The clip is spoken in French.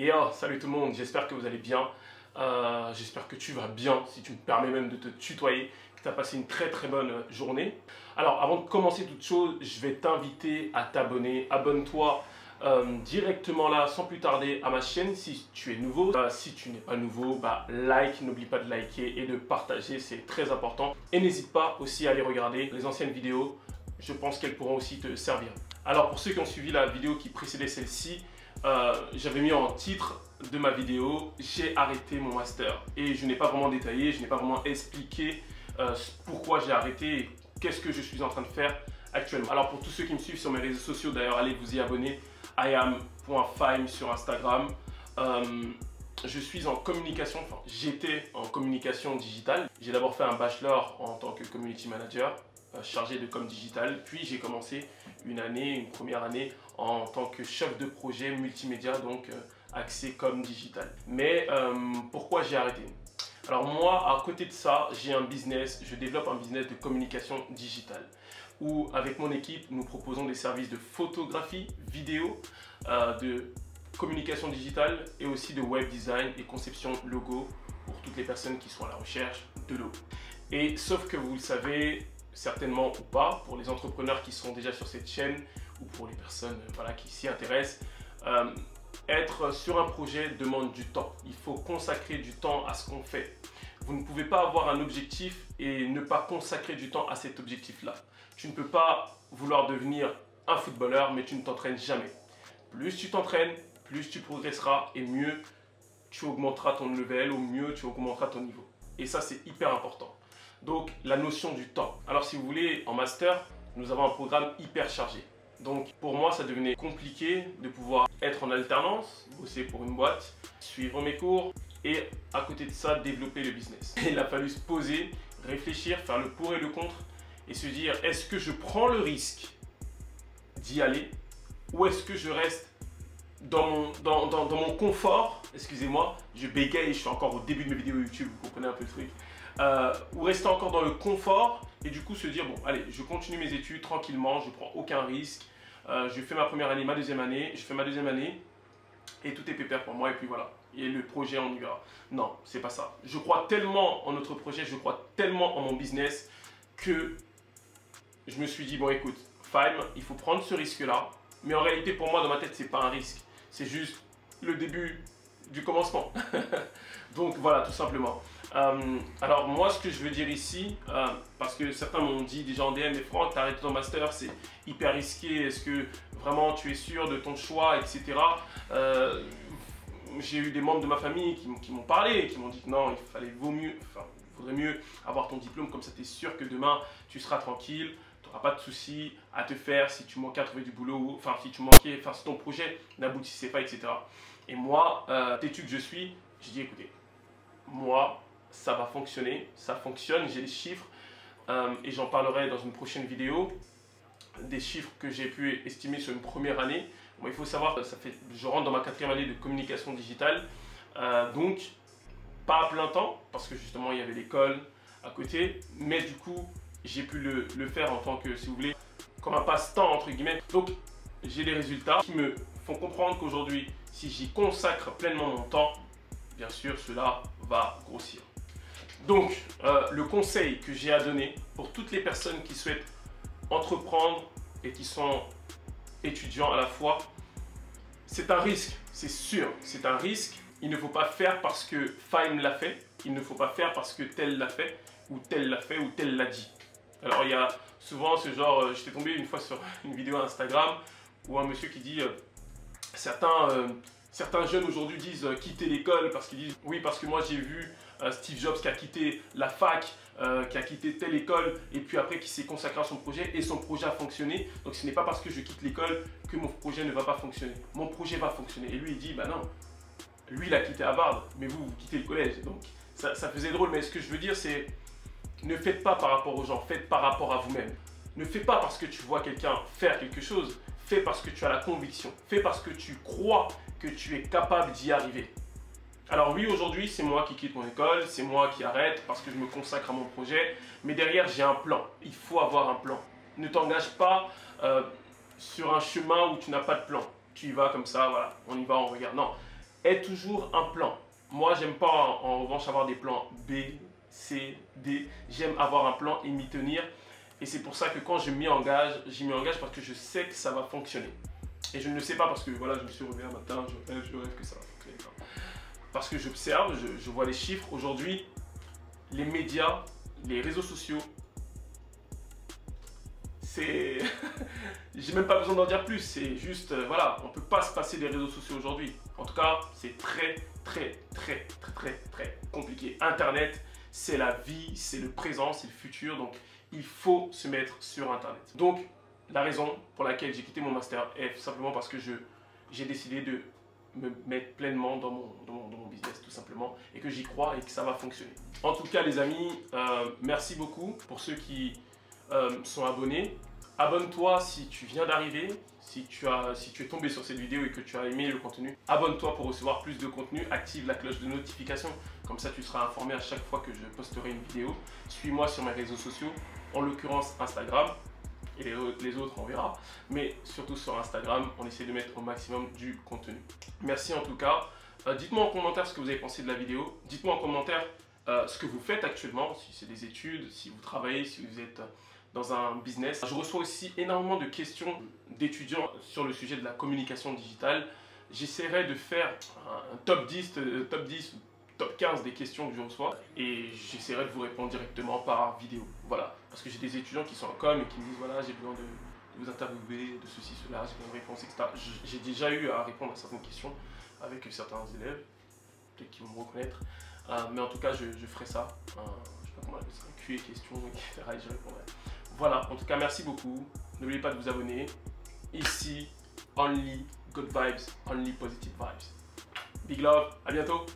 Et salut tout le monde, j'espère que vous allez bien. J'espère que tu vas bien, si tu me permets même de te tutoyer, que tu as passé une très bonne journée. Alors avant de commencer toute chose, je vais t'inviter à t'abonner. Abonne-toi directement là, sans plus tarder, à ma chaîne si tu es nouveau. Si tu n'es pas nouveau, like, n'oublie pas de liker et de partager, c'est très important. Et n'hésite pas aussi à aller regarder les anciennes vidéos, je pense qu'elles pourront aussi te servir. Alors pour ceux qui ont suivi la vidéo qui précédait celle-ci, j'avais mis en titre de ma vidéo « J'ai arrêté mon master » et je n'ai pas vraiment détaillé, je n'ai pas vraiment expliqué pourquoi j'ai arrêté et qu'est-ce que je suis en train de faire actuellement. Alors pour tous ceux qui me suivent sur mes réseaux sociaux, d'ailleurs allez vous y abonner, iam.fime sur Instagram. Je suis en communication, enfin j'étais en communication digitale. J'ai d'abord fait un bachelor en tant que community manager, chargé de com digital, puis j'ai commencé une première année en tant que chef de projet multimédia, donc axé com digital. Mais pourquoi j'ai arrêté? Alors moi, à côté de ça, j'ai un business, je développe un business de communication digitale où avec mon équipe, nous proposons des services de photographie, vidéo, de communication digitale et aussi de web design et conception logo pour toutes les personnes qui sont à la recherche de logo. Et sauf que vous le savez, certainement ou pas, pour les entrepreneurs qui sont déjà sur cette chaîne ou pour les personnes qui s'y intéressent, être sur un projet demande du temps. Il faut consacrer du temps à ce qu'on fait. Vous ne pouvez pas avoir un objectif et ne pas consacrer du temps à cet objectif-là. Tu ne peux pas vouloir devenir un footballeur, mais tu ne t'entraînes jamais. Plus tu t'entraînes, plus tu progresseras et mieux tu augmenteras ton level ou mieux tu augmenteras ton niveau. Et ça, c'est hyper important. Donc, la notion du temps. Alors, si vous voulez, en master, nous avons un programme hyper chargé. Donc, pour moi, ça devenait compliqué de pouvoir être en alternance, bosser pour une boîte, suivre mes cours et, à côté de ça, développer le business. Et il a fallu se poser, réfléchir, faire le pour et le contre et se dire, est-ce que je prends le risque d'y aller ou est-ce que je reste dans mon confort? Excusez-moi, je bégaye, je suis encore au début de mes vidéos YouTube, vous comprenez un peu le truc. Ou rester encore dans le confort et du coup se dire bon allez, je continue mes études tranquillement, je prends aucun risque, je fais ma première année, ma deuxième année, je fais ma deuxième année et tout est pépère pour moi et puis voilà, et le projet on y verra. Non, c'est pas ça. Je crois tellement en notre projet, je crois tellement en mon business que je me suis dit bon écoute, Fime, il faut prendre ce risque là, mais en réalité pour moi dans ma tête c'est pas un risque, c'est juste le début du commencement. Donc voilà, tout simplement. Alors moi, ce que je veux dire ici, parce que certains m'ont dit déjà en DM, mais Franck, t'as arrêté ton master, c'est hyper risqué, est-ce que vraiment tu es sûr de ton choix, etc. J'ai eu des membres de ma famille qui m'ont parlé, qui m'ont dit que non, il vaudrait mieux avoir ton diplôme, comme ça tu es sûr que demain tu seras tranquille, tu n'auras pas de soucis à te faire si tu manquais à trouver du boulot, enfin si ton projet n'aboutissait pas, etc. Et moi, têtu que je suis, j'ai dit écoutez, moi, ça va fonctionner, ça fonctionne, j'ai des chiffres et j'en parlerai dans une prochaine vidéo, des chiffres que j'ai pu estimer sur une première année. Bon, il faut savoir que je rentre dans ma 4e année de communication digitale, donc pas à plein temps, parce que justement il y avait l'école à côté, mais du coup j'ai pu le faire en tant que, si vous voulez, comme un passe-temps entre guillemets. Donc j'ai des résultats qui me font comprendre qu'aujourd'hui, si j'y consacre pleinement mon temps, bien sûr, cela va grossir. Donc, le conseil que j'ai à donner pour toutes les personnes qui souhaitent entreprendre et qui sont étudiants à la fois, c'est un risque, c'est sûr, c'est un risque. Il ne faut pas faire parce que Fime l'a fait, il ne faut pas faire parce que tel l'a fait, ou tel l'a dit. Alors, il y a souvent ce genre, j'étais tombé une fois sur une vidéo Instagram où un monsieur qui dit certains jeunes aujourd'hui disent quitter l'école parce qu'ils disent oui parce que moi j'ai vu Steve Jobs qui a quitté la fac, qui a quitté telle école et puis après qui s'est consacré à son projet et son projet a fonctionné. Donc ce n'est pas parce que je quitte l'école que mon projet ne va pas fonctionner. Mon projet va fonctionner. Et lui il dit bah non, lui il a quitté Harvard mais vous quittez le collège. Donc ça faisait drôle, mais ce que je veux dire c'est ne faites pas par rapport aux gens, faites par rapport à vous-même. Ne fais pas parce que tu vois quelqu'un faire quelque chose, fais parce que tu as la conviction, fais parce que tu crois que tu es capable d'y arriver. Alors oui, aujourd'hui, c'est moi qui quitte mon école, c'est moi qui arrête parce que je me consacre à mon projet, mais derrière, j'ai un plan. Il faut avoir un plan. Ne t'engage pas sur un chemin où tu n'as pas de plan. Tu y vas comme ça, voilà, on y va, on regarde. Non, Aie toujours un plan. Moi, j'aime pas en revanche avoir des plans B, C, D. J'aime avoir un plan et m'y tenir. Et c'est pour ça que quand je m'y engage parce que je sais que ça va fonctionner. Et je ne le sais pas parce que voilà, je me suis réveillé un matin, je rêve que ça va fonctionner. Parce que j'observe, je vois les chiffres. Aujourd'hui, les médias, les réseaux sociaux, c'est... J'ai même pas besoin d'en dire plus, c'est juste, voilà, on peut pas se passer des réseaux sociaux aujourd'hui. En tout cas, c'est très compliqué. Internet, c'est la vie, c'est le présent, c'est le futur, donc il faut se mettre sur Internet. Donc, la raison pour laquelle j'ai quitté mon Master F, simplement parce que j'ai décidé de me mettre pleinement dans mon business, tout simplement, et que j'y crois et que ça va fonctionner. En tout cas, les amis, merci beaucoup pour ceux qui sont abonnés. Abonne-toi si tu viens d'arriver, si tu es tombé sur cette vidéo et que tu as aimé le contenu. Abonne-toi pour recevoir plus de contenu, active la cloche de notification, comme ça tu seras informé à chaque fois que je posterai une vidéo. Suis-moi sur mes réseaux sociaux, en l'occurrence Instagram, et les autres on verra, mais surtout sur Instagram, on essaie de mettre au maximum du contenu. Merci en tout cas. Dites-moi en commentaire ce que vous avez pensé de la vidéo, dites-moi en commentaire ce que vous faites actuellement, si c'est des études, si vous travaillez, si vous êtes dans un business. Je reçois aussi énormément de questions d'étudiants sur le sujet de la communication digitale. J'essaierai de faire un top 10 ou top 15 des questions que je reçois et j'essaierai de vous répondre directement par vidéo. Voilà, parce que j'ai des étudiants qui sont en com et qui me disent voilà, j'ai besoin de vous interviewer, de ceci, cela, j'ai besoin de réponses, etc. J'ai déjà eu à répondre à certaines questions avec certains élèves, peut-être qu'ils vont me reconnaître. Mais en tout cas, je ferai ça. Je sais pas comment on appelle ça, un QA questions, etc. et je répondrai. Voilà, en tout cas, merci beaucoup. N'oubliez pas de vous abonner. Ici, only good vibes, only positive vibes. Big love, à bientôt.